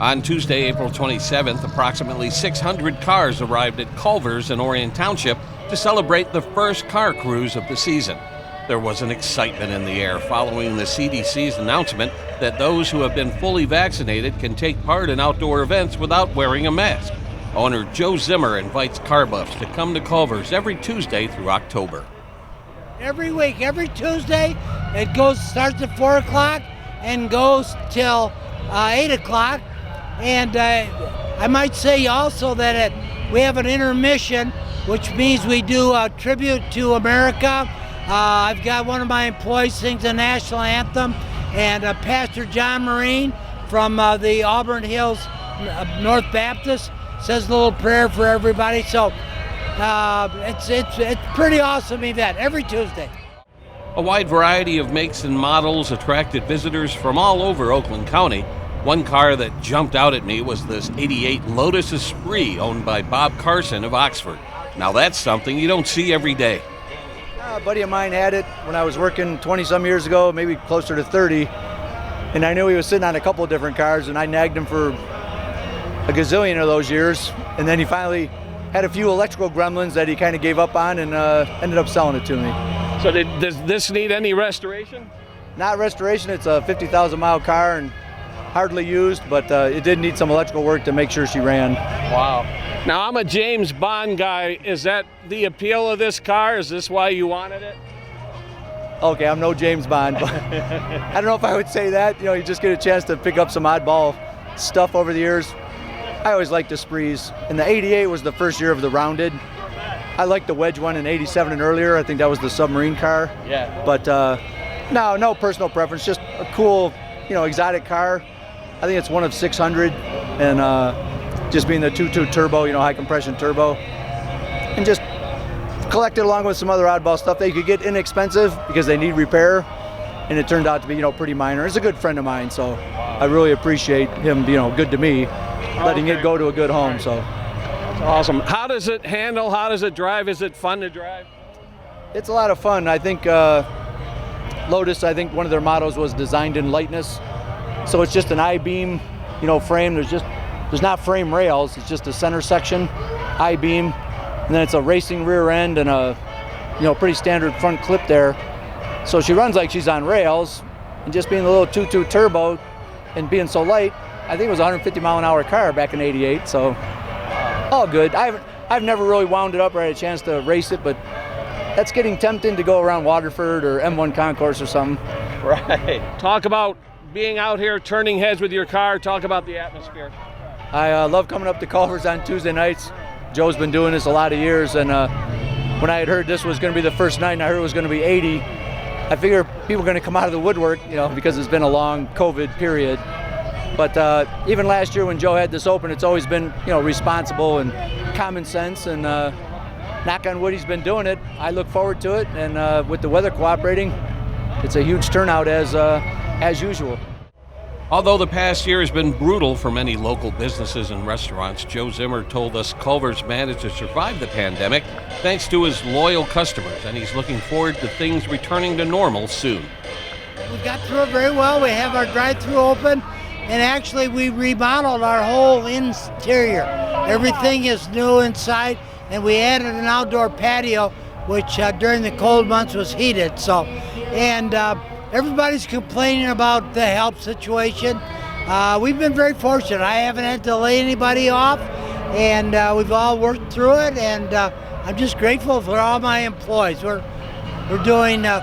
On Tuesday, April 27th, approximately 600 cars arrived at Culvers in Orion Township to celebrate the first car cruise of the season. There was an excitement in the air following the CDC's announcement that those who have been fully vaccinated can take part in outdoor events without wearing a mask. Owner Joe Zimmer invites car buffs to come to Culvers every Tuesday through October. Every week, every Tuesday, it starts at 4 o'clock and goes till 8 o'clock. And I might say also that we have an intermission, which means we do a tribute to America. I've got one of my employees sings the national anthem, and Pastor John Marine from the Auburn Hills North Baptist says a little prayer for everybody. So it's pretty awesome event every Tuesday. A wide variety of makes and models attracted visitors from all over Oakland County. One car that jumped out at me was this '88 Lotus Esprit owned by Bob Carson of Oxford. Now that's something you don't see every day. A buddy of mine had it when I was working 20-some years ago, maybe closer to 30, and I knew he was sitting on a couple of different cars, and I nagged him for a gazillion of those years, and then he finally had a few electrical gremlins that he kind of gave up on and ended up selling it to me. So does this need any restoration? Not restoration, it's a 50,000 mile car and hardly used, but it did need some electrical work to make sure she ran. Wow. Now, I'm a James Bond guy. Is that the appeal of this car? Is this why you wanted it? Okay, I'm no James Bond, but I don't know if I would say that. You know, you just get a chance to pick up some oddball stuff over the years. I always liked the Esprits, and the '88 was the first year of the rounded. I liked the wedge one in '87 and earlier. I think that was the submarine car. Yeah. But no personal preference, just a cool, exotic car. I think it's one of 600, and just being the 2.2 turbo, high compression turbo, and just collect it along with some other oddball stuff that you could get inexpensive because they need repair, and it turned out to be, pretty minor. It's a good friend of mine, so I really appreciate him, good to me, letting it go to a good home. So that's awesome. How does it handle? How does it drive? Is it fun to drive? It's a lot of fun. I think Lotus, one of their mottos was designed in lightness. So it's just an I-beam, frame. There's not frame rails. It's just a center section, I-beam, and then it's a racing rear end and a, pretty standard front clip there. So she runs like she's on rails, and just being a little 2.2 turbo and being so light, I think it was a 150 mile an hour car back in '88. So all good. I've never really wound it up or had a chance to race it, but that's getting tempting to go around Waterford or M1 Concourse or something. Right. Talk about being out here, turning heads with your car. Talk about the atmosphere. I love coming up to Culvers on Tuesday nights. Joe's been doing this a lot of years, and when I had heard this was going to be the first night and I heard it was going to be 80, I figured people were going to come out of the woodwork, because it's been a long COVID period. But even last year when Joe had this open, it's always been, responsible and common sense, and knock on wood, he's been doing it. I look forward to it, and with the weather cooperating, it's a huge turnout as usual. Although the past year has been brutal for many local businesses and restaurants, Joe Zimmer told us Culver's managed to survive the pandemic thanks to his loyal customers, and he's looking forward to things returning to normal soon. We got through it very well. We have our drive-thru open, and actually we remodeled our whole interior. Everything is new inside, and we added an outdoor patio, which during the cold months was heated. Everybody's complaining about the health situation. We've been very fortunate. I haven't had to lay anybody off, and we've all worked through it, and I'm just grateful for all my employees. We're doing a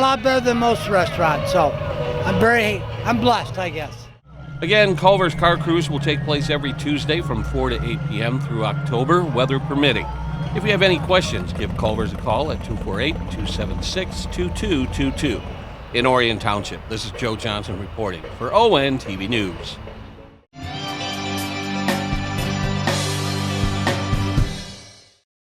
lot better than most restaurants, so I'm blessed, I guess. Again, Culvers Car Cruise will take place every Tuesday from 4 to 8 p.m. through October, weather permitting. If you have any questions, give Culvers a call at 248-276-2222. In Orion Township, this is Joe Johnson reporting for ONTV News.